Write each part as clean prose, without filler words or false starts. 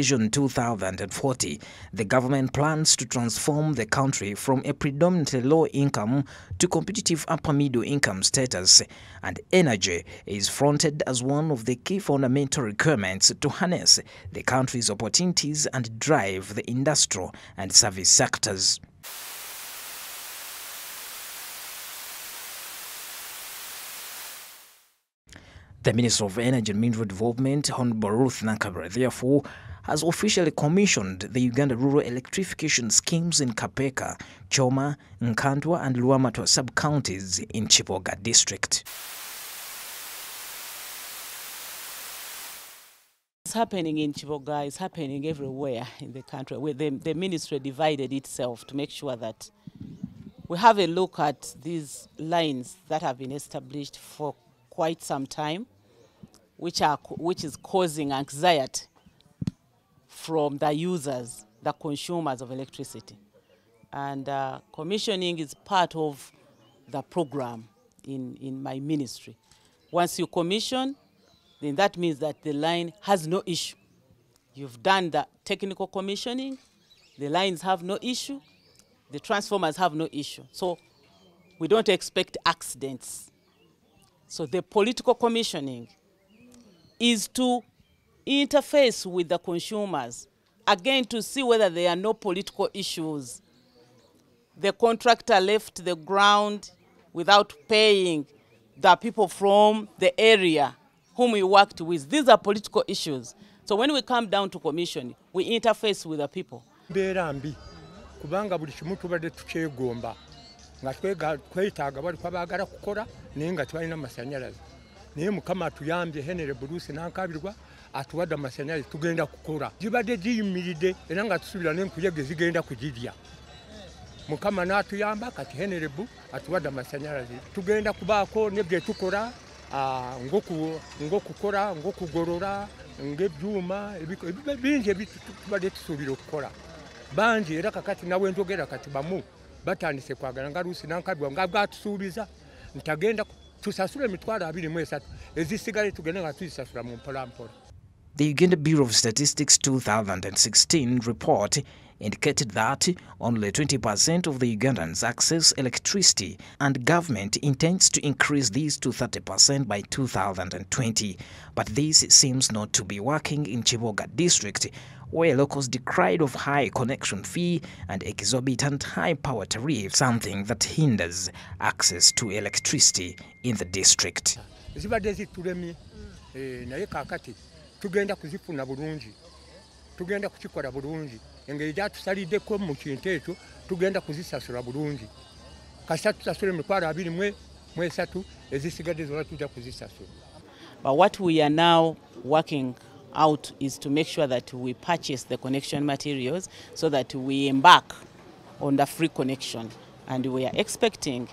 Vision 2040, the government plans to transform the country from a predominantly low-income to competitive upper-middle-income status, and energy is fronted as one of the key fundamental requirements to harness the country's opportunities and drive the industrial and service sectors. The Minister of Energy and Mineral Development, Honorable Ruth Nankabira, therefore, has officially commissioned the Uganda rural electrification schemes in Kapeka, Choma, Nkandwa and Luamatwa sub-counties in Chiboga district. It's happening in Chiboga, it's happening everywhere in the country, where the ministry divided itself to make sure that we have a look at these lines that have been established for quite some time, which is causing anxiety from the users, the consumers of electricity. And commissioning is part of the program in my ministry. Once you commission, then that means that the line has no issue. You've done the technical commissioning, the lines have no issue, the transformers have no issue. So we don't expect accidents. So the political commissioning is to interface with the consumers, again to see whether there are no political issues. The contractor left the ground without paying the people from the area whom we worked with. These are political issues. So when we come down to commission, we interface with the people. Kubanga buli kimu tubadde tukyegomba nga twetaaga bali kwabagala kukola naye nga twalina amasanyalaze naye mukama atuyambye Henry Bruce Nankabirwa atuwadde amasanyalaze tugenda kukola gibadde giyimiridde era nga tusubira n'enkuyege zigenda kugirya mukama n'atuyamba kati Henry Bu atuwadde amasanyalaze tugenda kubaako nebye tukola ng'okukora ng'okugorora ng'ebyuma bingi tubadde tusuubira okukola banji era kakati nawe njogera kati bamu batandise kwagala nga Rusi Nankabirwa nga bwatusuubiza ntagenda tusasule emitwalo 23 ezisigale tugende nga tuzisasula mu mpolampola. The Uganda Bureau of Statistics 2016 report indicated that only 20% of the Ugandans access electricity, and government intends to increase this to 30% by 2020. But this seems not to be working in Chiboga district, where locals decried of high connection fee and exorbitant high power tariff, something that hinders access to electricity in the district. Tugenda kuzifuna bulungi tugenda kukikola bulungi engeri gyatusalideko mu kintu ekyo tugenda kuzisasula bulungi kasatu tusasule emitwalo 23 ezisigadde zonna tujja kuzisasula. But what we are now working out is to make sure that we purchase the connection materials so that we embark on the free connection, and we are expecting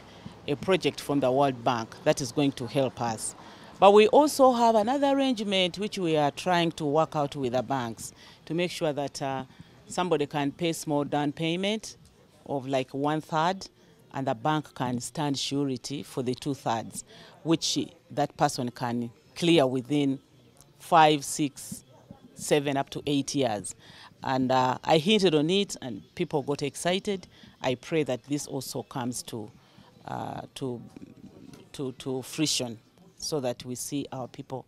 a project from the World Bank that is going to help us. But we also have another arrangement which we are trying to work out with the banks to make sure that somebody can pay small down payment of like 1/3, and the bank can stand surety for the 2/3, which that person can clear within 5, 6, 7, up to 8 years. And I hinted on it, and people got excited. I pray that this also comes to fruition, so that we see our people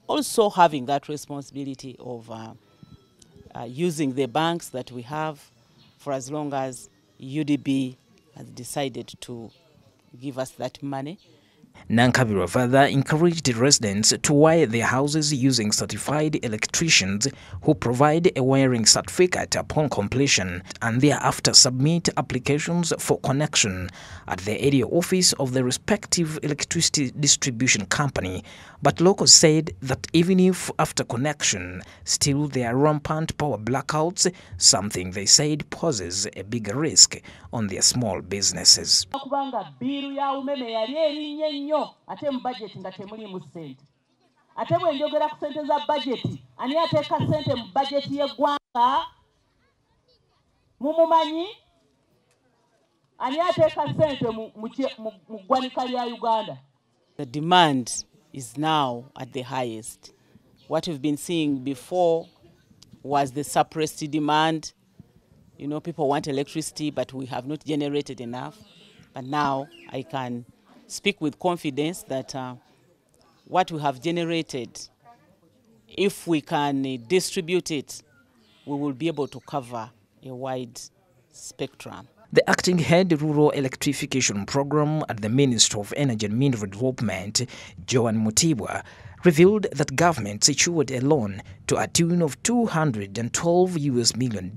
also having that responsibility of using the banks that we have for as long as UDB has decided to give us that money. Nankabirwa further encouraged residents to wire their houses using certified electricians who provide a wiring certificate upon completion and thereafter submit applications for connection at the area office of the respective electricity distribution company. But locals said that even if after connection, still there are rampant power blackouts, something they said poses a big risk on their small businesses. Ate mu budget nga temuli mu sente. Ate bwe njogera ku sente za budget, ani ateeka sente mu budget y'eggwanga? Mumumanyi? Ani ateeka sente mu ggwanika lya Uganda? The demand is now at the highest. What we've been seeing before was the suppressed demand. You know, people want electricity, but we have not generated enough. But now I can speak with confidence that what we have generated, if we can distribute it, we will be able to cover a wide spectrum. The acting head Rural Electrification Program at the Ministry of Energy and Mineral Development, Joan Mutibwa, revealed that government secured a loan to a tune of $212 million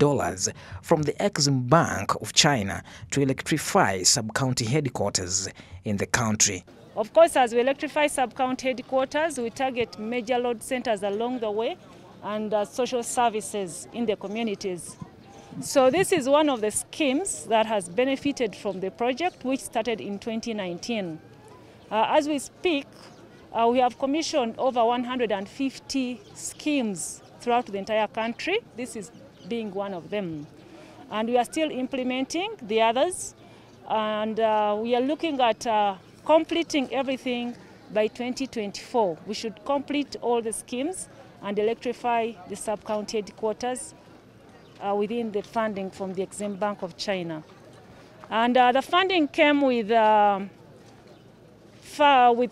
from the Exim Bank of China to electrify sub-county headquarters in the country. Of course, as we electrify sub-county headquarters, we target major load centers along the way and social services in the communities. So this is one of the schemes that has benefited from the project, which started in 2019. As we speak, we have commissioned over 150 schemes throughout the entire country. This is being one of them. And we are still implementing the others. And we are looking at completing everything by 2024. We should complete all the schemes and electrify the sub-county headquarters within the funding from the Exim Bank of China. And the funding came with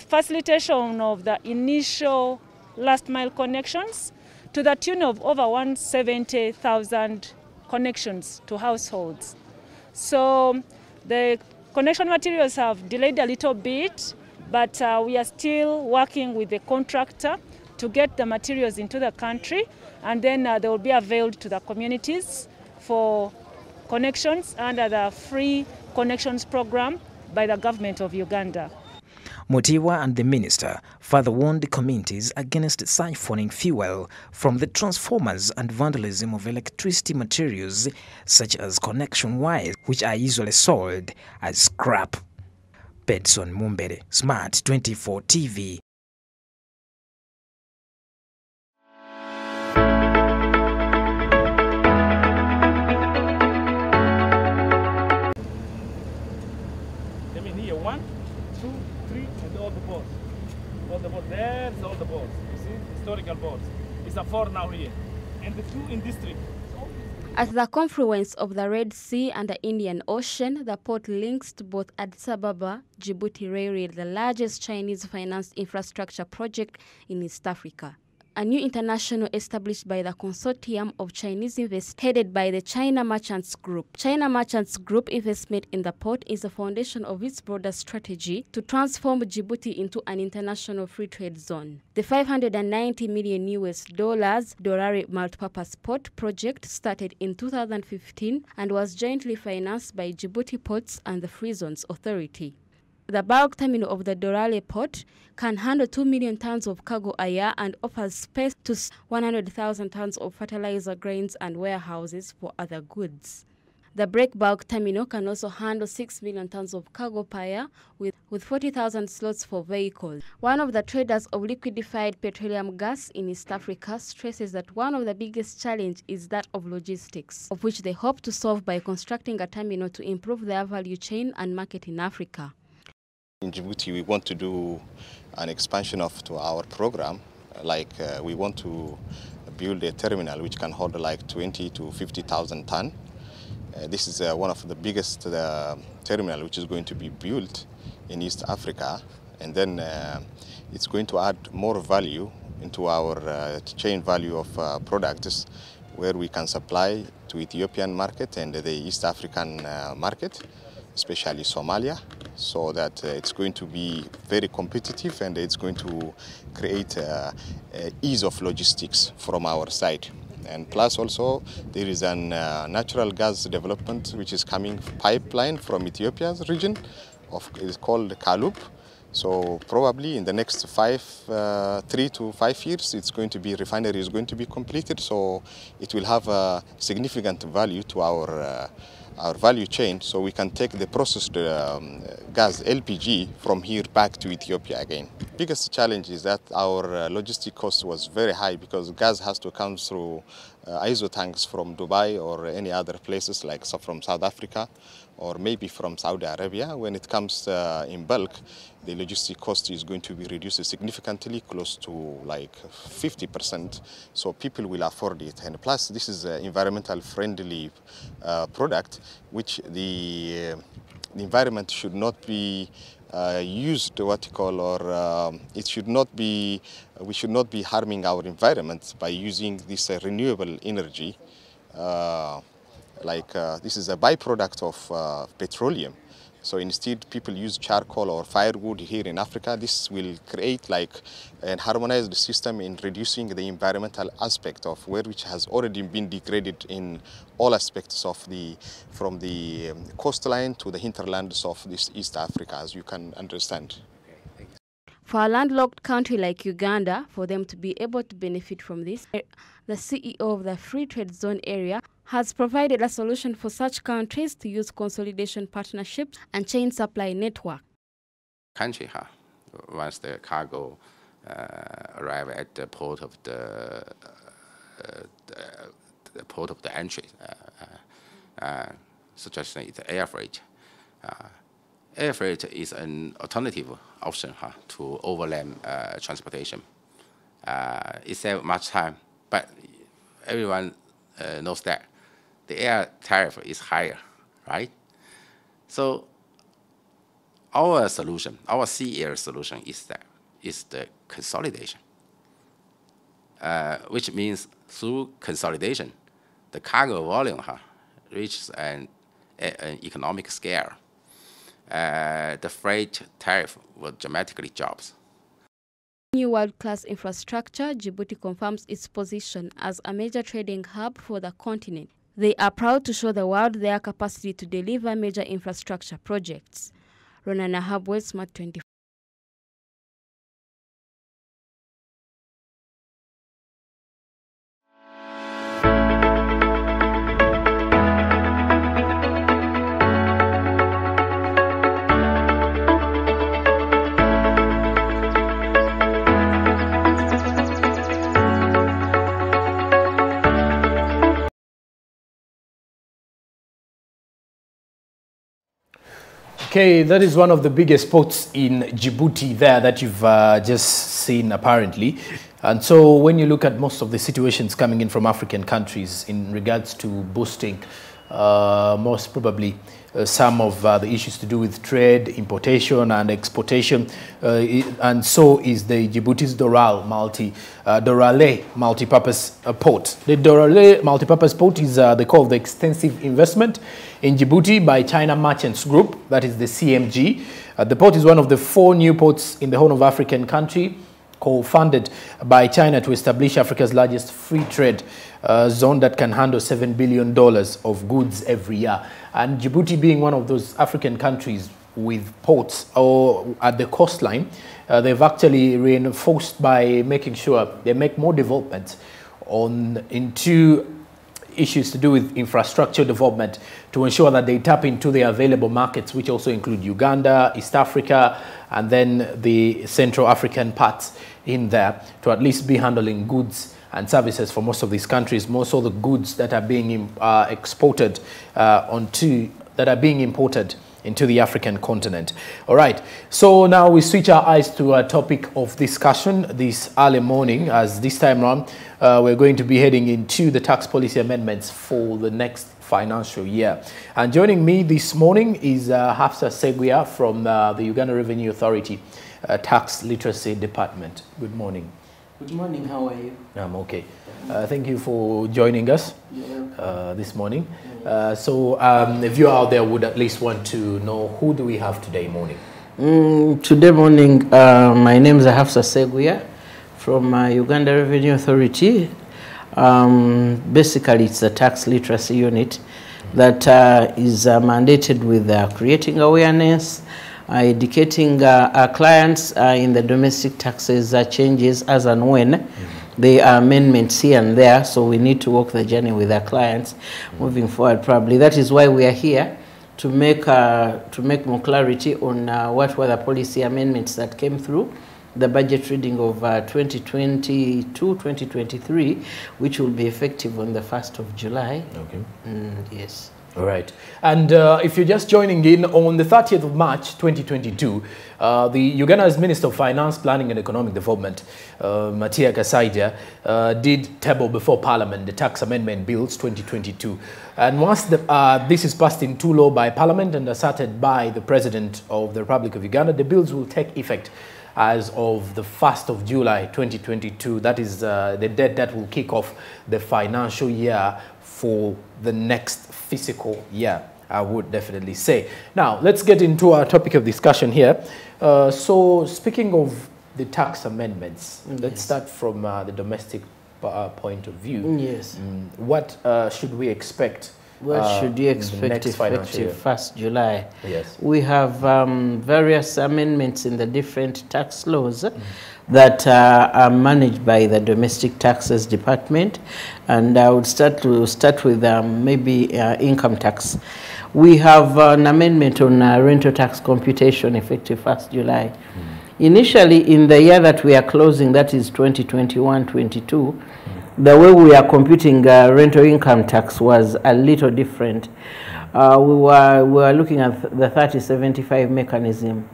facilitation of the initial last mile connections to the tune of over 170,000 connections to households. So the connection materials have delayed a little bit, but we are still working with the contractor to get the materials into the country, and then they will be availed to the communities for connections under the free connections program by the government of Uganda. Mutibwa and the minister further warned the communities against siphoning fuel from the transformers and vandalism of electricity materials such as connection wires, which are usually sold as scrap. Bedson Mumbere, Smart 24 TV. Let me hear 1, 2, 3, and all the boards. All the boards. There's all the boards. You see, historical boards. It's a 4 now here, and the 2 in district. At the confluence of the Red Sea and the Indian Ocean, the port links to both Addis Ababa, Djibouti Railway, the largest Chinese-financed infrastructure project in East Africa. A new international established by the consortium of Chinese investors headed by the China Merchants Group. China Merchants Group investment in the port is the foundation of its broader strategy to transform Djibouti into an international free trade zone. The $590 million Dorare multipurpose port project started in 2015 and was jointly financed by Djibouti Ports and the Free Zones Authority. The bulk terminal of the Dorale port can handle 2 million tons of cargo a year and offers space to 100,000 tons of fertilizer, grains, and warehouses for other goods. The break bulk terminal can also handle 6 million tons of cargo per year with 40,000 slots for vehicles. One of the traders of liquefied petroleum gas in East Africa stresses that one of the biggest challenges is that of logistics, of which they hope to solve by constructing a terminal to improve their value chain and market in Africa. In Djibouti, we want to do an expansion to our program. We want to build a terminal which can hold like 20 to 50,000 tons. This is one of the biggest terminal which is going to be built in East Africa, and then it's going to add more value into our chain value of products, where we can supply to Ethiopian market and the East African market, especially Somalia, so that it's going to be very competitive and it's going to create ease of logistics from our side. And plus also there is a natural gas development which is coming pipeline from Ethiopia's region, it's called Kalub. So probably in the next 3 to 5 years, it's going to be refinery is going to be completed. So it will have a significant value to our our value chain, so we can take the processed gas, LPG, from here back to Ethiopia again. Biggest challenge is that our logistic cost was very high because gas has to come through ISO tanks from Dubai or any other places like from South Africa or maybe from Saudi Arabia. When it comes in bulk, the logistic cost is going to be reduced significantly, close to like 50%, so people will afford it. And plus, this is an environmental friendly product, which the environment should not be used, what you call, or it should not be, we should not be harming our environment by using this renewable energy. This is a byproduct of petroleum. So instead, people use charcoal or firewood here in Africa. This will create like a harmonized system in reducing the environmental aspect of where which has already been degraded in all aspects of from the coastline to the hinterlands of this East Africa, as you can understand. For a landlocked country like Uganda, for them to be able to benefit from this, the CEO of the Free Trade Zone area has provided a solution for such countries to use consolidation partnerships and chain supply network. Country, once the cargo arrive at the port of the port of the entry, such as the air freight. Air freight is an alternative option to overland transportation. It saves much time, but everyone knows that the air tariff is higher, right? So our solution, our sea air solution is the consolidation, which means through consolidation, the cargo volume reaches an economic scale. The freight tariff will dramatically drop. New world-class infrastructure, Djibouti confirms its position as a major trading hub for the continent. They are proud to show the world their capacity to deliver major infrastructure projects. Ronana Habwe, Smart 24. Okay, that is one of the biggest ports in Djibouti there that you've just seen apparently. And so when you look at most of the situations coming in from African countries in regards to boosting most probably some of the issues to do with trade, importation and exportation, and so is the Djibouti's Dorale multipurpose port. The Dorale multipurpose port is the core of the extensive investment in Djibouti by China Merchants Group, that is the CMG. The port is one of the 4 new ports in the Horn of African country, co-funded by China to establish Africa's largest free trade zone that can handle $7 billion of goods every year. And Djibouti being one of those African countries with ports or at the coastline, they've actually reinforced by making sure they make more development into issues to do with infrastructure development to ensure that they tap into the available markets, which also include Uganda, East Africa, and then the Central African parts in there, to at least be handling goods and services for most of these countries, most of the goods that are being imported into the African continent. All right, so now we switch our eyes to a topic of discussion this early morning, as this time around we're going to be heading into the tax policy amendments for the next financial year. And joining me this morning is Hafsa Seguia from the Uganda Revenue Authority Tax Literacy Department. Good morning. Good morning, how are you? I'm okay. Thank you for joining us this morning. So if you out there would at least want to know, who do we have today morning? Today morning, my name is Hafsa Seguia from Uganda Revenue Authority. Basically, it's a tax literacy unit that is mandated with creating awareness, educating our clients in the domestic taxes changes as and when There are amendments here and there, so we need to walk the journey with our clients moving forward probably. That is why we are here, to make more clarity on what were the policy amendments that came through the budget reading of 2022-2023, which will be effective on the 1st of July. Okay. Yes. All right. And if you're just joining in, on the 30th of March 2022, the Uganda's Minister of Finance, Planning and Economic Development, Matia Kasaija, did table before Parliament the tax amendment bills 2022. And once this is passed into law by Parliament and asserted by the President of the Republic of Uganda, the bills will take effect as of the 1st of July 2022. That is the date that will kick off the financial year for the next fiscal year, I would definitely say. Now, let's get into our topic of discussion here. So, speaking of the tax amendments, let's start from the domestic point of view. Yes. What should we expect? What should you expect effective 1st July? Yes. We have various amendments in the different tax laws that are managed by the Domestic Taxes Department, and I would start with maybe income tax. We have an amendment on rental tax computation effective 1st July. Initially, in the year that we are closing, that is 2021-22, the way we are computing rental income tax was a little different. We were looking at the 30-75 mechanism,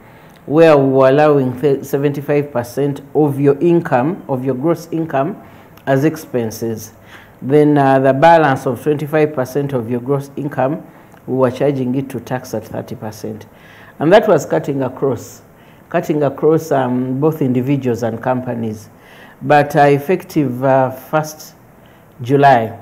where we were allowing 75% of your income, of your gross income, as expenses. Then the balance of 25% of your gross income, we were charging it to tax at 30%. And that was cutting across both individuals and companies. But effective 1st July,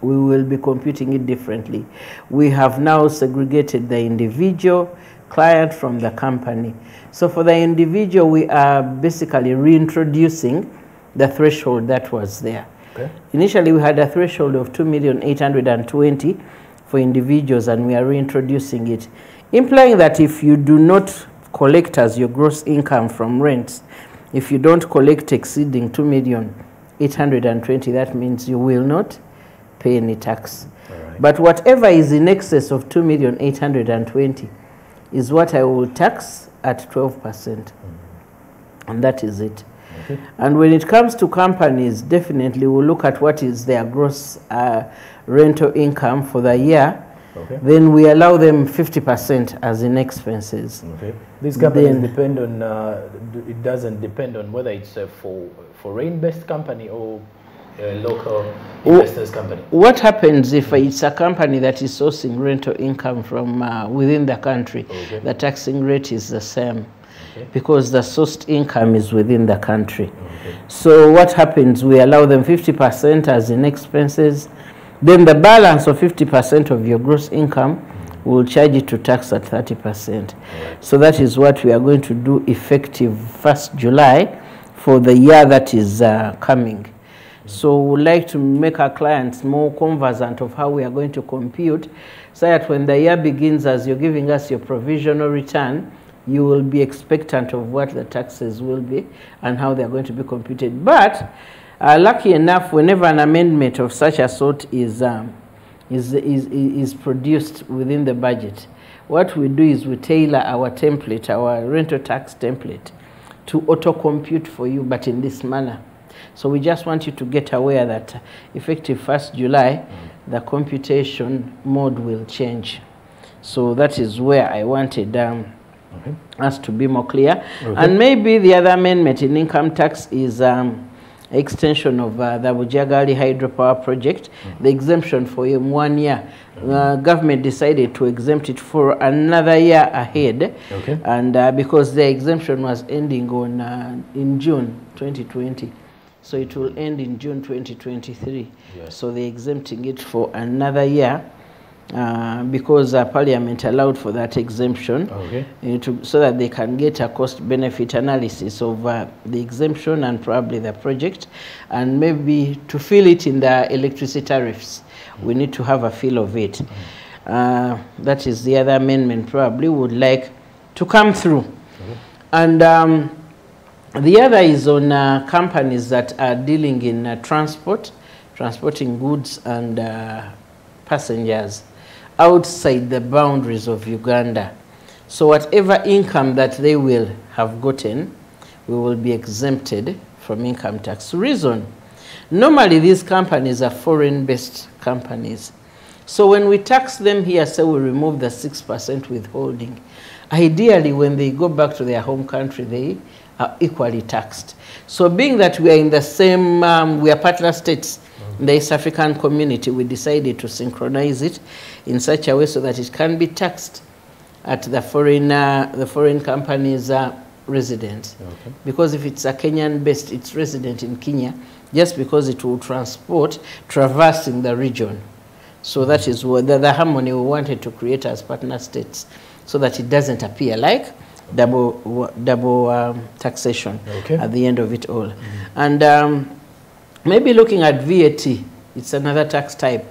we will be computing it differently. We have now segregated the individual client from the company. So for the individual, we are basically reintroducing the threshold that was there. Okay. Initially, we had a threshold of 2,820,000 for individuals, and we are reintroducing it, implying that if you do not collect as your gross income from rents, if you don't collect exceeding 2,820,000, that means you will not pay any tax. Right. But whatever is in excess of 2,820,000 is what I will tax at 12%. And that is it. Okay. And when it comes to companies, definitely we'll look at what is their gross rental income for the year. Okay. Then we allow them 50% as in expenses. Okay. These companies depend on, it doesn't depend on whether it's a foreign-based company or a local investors company. What happens if it's a company that is sourcing rental income from within the country? Okay. The taxing rate is the same. Okay. Because the sourced income is within the country. Okay. So what happens, we allow them 50% as in expenses. Then the balance of 50% of your gross income will charge it to tax at 30%. Right. So that is what we are going to do effective 1st July for the year that is coming. So we would like to make our clients more conversant of how we are going to compute, so that when the year begins, as you're giving us your provisional return, you will be expectant of what the taxes will be and how they're going to be computed. But lucky enough, whenever an amendment of such a sort is produced within the budget, what we do is we tailor our template, our rental tax template, to auto-compute for you, but in this manner. So we just want you to get aware that effective 1st July, the computation mode will change. So that is where I wanted us to be more clear. Okay. And maybe the other amendment in income tax is extension of the Bujagali hydropower project, the exemption for 1 year. Government decided to exempt it for another year ahead, okay. And because the exemption was ending on in June 2020. So it will end in June 2023. Yes. So they're exempting it for another year because Parliament allowed for that exemption, okay. So that they can get a cost-benefit analysis of the exemption and probably the project, and maybe to feel it in the electricity tariffs. We need to have a feel of it. That is the other amendment probably would like to come through. And The other is on companies that are dealing in transporting goods and passengers outside the boundaries of Uganda. So whatever income that they will have gotten, we will be exempted from income tax. Reason, normally these companies are foreign-based companies. So when we tax them here, say we remove the 6% withholding, ideally when they go back to their home country, they are equally taxed. So being that we are in the same, we are partner states in the East African community, we decided to synchronize it in such a way so that it can be taxed at the foreign company's residence. Okay. Because if it's a Kenyan-based, it's resident in Kenya, just because it will transport traversing the region. So that is what the harmony we wanted to create as partner states, so that it doesn't appear like double taxation at the end of it all. And maybe looking at VAT, it's another tax type.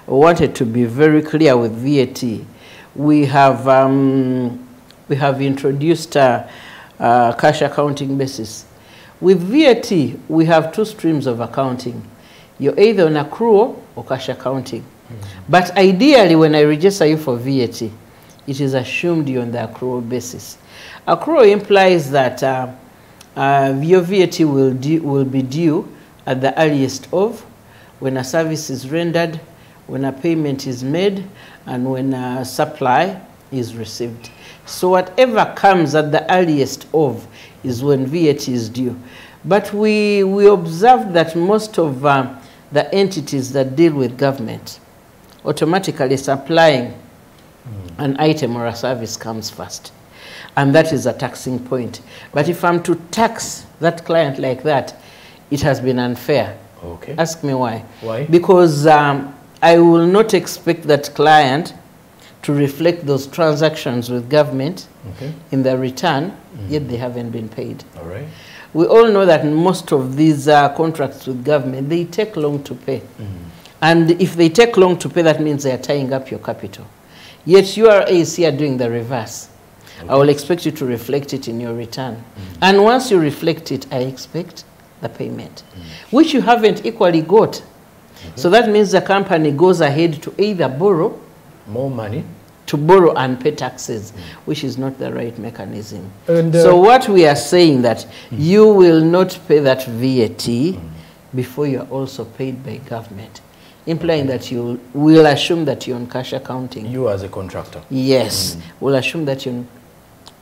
We wanted to be very clear with VAT. We have introduced a cash accounting basis. With VAT, we have two streams of accounting. You're either on accrual or cash accounting. But ideally, when I register you for VAT, it is assumed you're on the accrual basis. Accrual implies that your VAT will be due at the earliest of when a service is rendered, when a payment is made, and when a supply is received. So whatever comes at the earliest of is when VAT is due. But we observe that most of the entities that deal with government automatically supplying an item or a service comes first. And that is a taxing point. But if I'm to tax that client like that, it has been unfair. Okay. Ask me why. Why? Because I will not expect that client to reflect those transactions with government in their return, yet they haven't been paid. All right. We all know that most of these contracts with government, they take long to pay. And if they take long to pay, that means they are tying up your capital. Yet you are here doing the reverse. I will expect you to reflect it in your return. And once you reflect it, I expect the payment, which you haven't equally got. So that means the company goes ahead to either borrow more money, to borrow and pay taxes, which is not the right mechanism. And, so what we are saying that you will not pay that VAT before you are also paid by government, implying that you will assume that you're on cash accounting. You as a contractor? Yes, we'll assume that you're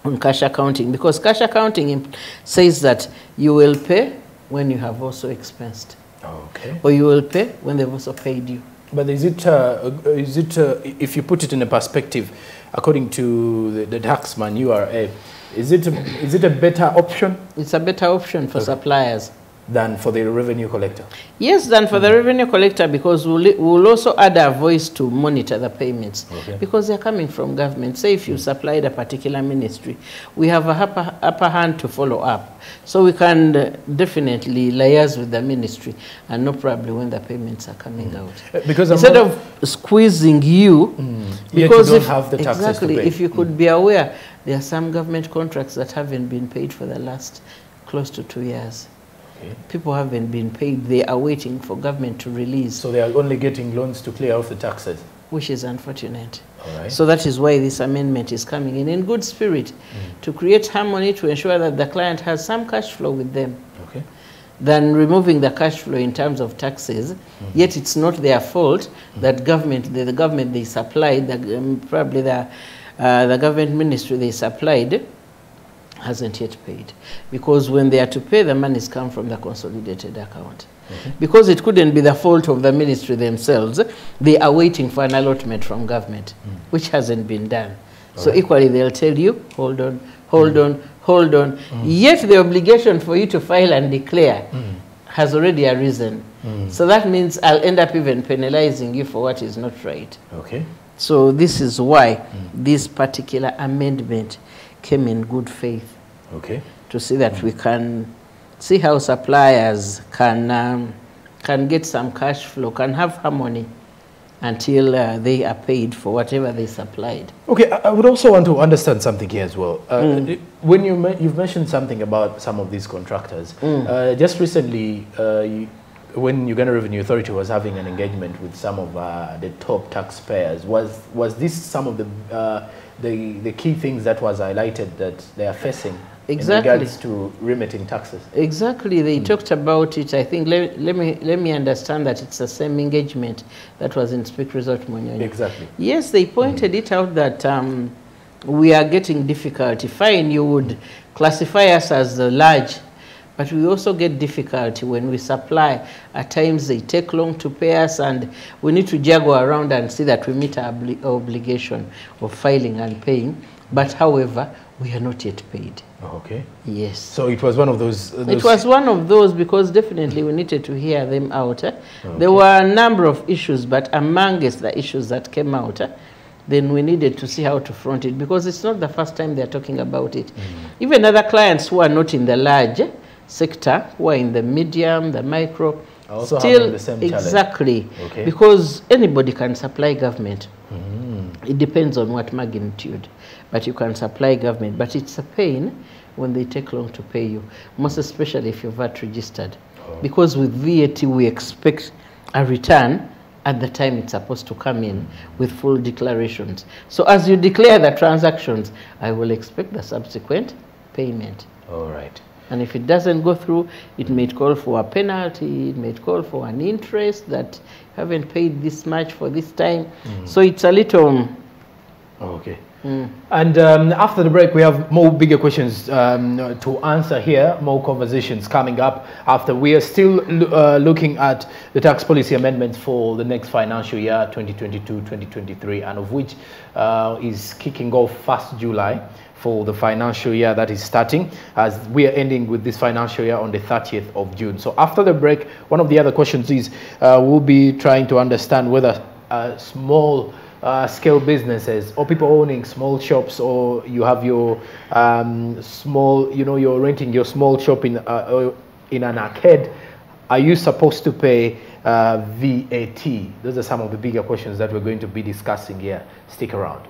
on cash accounting, because cash accounting says that you will pay when you have also expensed. Okay. Or you will pay when they've also paid you. But is it if you put it in a perspective, according to the taxman URA, is it a better option? It's a better option for suppliers than for the revenue collector. Yes, than for the revenue collector, because we'll also add a voice to monitor the payments, because they're coming from government. Say if you supplied a particular ministry, we have a upper hand to follow up. So we can definitely liaise with the ministry and know probably when the payments are coming out. Because instead of squeezing you, because you don't have the taxes to pay. If you could be aware, there are some government contracts that haven't been paid for the last close to 2 years. People haven't been paid. They are waiting for government to release. So they are only getting loans to clear off the taxes, which is unfortunate. So that is why this amendment is coming in good spirit, to create harmony, to ensure that the client has some cash flow with them, than removing the cash flow in terms of taxes. Yet it's not their fault that the government they supplied, probably the government ministry they supplied, hasn't yet paid, because when they are to pay, the monies come from the consolidated account. Because it couldn't be the fault of the ministry themselves, they are waiting for an allotment from government, which hasn't been done. So equally, they'll tell you, hold on, hold on, hold on. Yet the obligation for you to file and declare has already arisen. So that means I'll end up even penalizing you for what is not right. So this is why this particular amendment came in good faith, to see that we can see how suppliers can get some cash flow, can have harmony, until they are paid for whatever they supplied. Okay, I would also want to understand something here as well. When you've mentioned something about some of these contractors, just recently, when Uganda Revenue Authority was having an engagement with some of the top taxpayers, was this some of the key things that was highlighted that they are facing in regards to remitting taxes? Exactly, they talked about it. I think let me understand that it's the same engagement that was in Speak Resort Munyonyo. Exactly. Yes, they pointed it out that we are getting difficulty. Fine, you would classify us as large, but we also get difficulty when we supply. At times they take long to pay us, and we need to juggle around and see that we meet our obligation of filing and paying. But however, we are not yet paid. Okay. Yes. So it was one of those... It was one of those, because definitely we needed to hear them out. Okay. There were a number of issues, but amongst the issues that came out, then we needed to see how to front it, because it's not the first time they're talking about it. Even other clients who are not in the large sector, who are in the medium, the micro, also still the same exactly, okay. Because anybody can supply government. It depends on what magnitude, but you can supply government. But it's a pain when they take long to pay you, most especially if you're VAT registered. Because with VAT we expect a return at the time it's supposed to come in with full declarations. So as you declare the transactions, I will expect the subsequent payment. All right. And if it doesn't go through, it may call for a penalty, it may call for an interest that you haven't paid this much for this time. So it's a little... Okay. And after the break, we have more bigger questions to answer here, more conversations coming up after. We are still looking at the tax policy amendments for the next financial year, 2022-2023, and of which is kicking off 1st July for the financial year that is starting, as we are ending with this financial year on the 30th of June. So after the break, one of the other questions is we'll be trying to understand whether small scale businesses or people owning small shops, or you have your small, you're renting your small shop in an arcade, are you supposed to pay VAT? Those are some of the bigger questions that we're going to be discussing here. Stick around.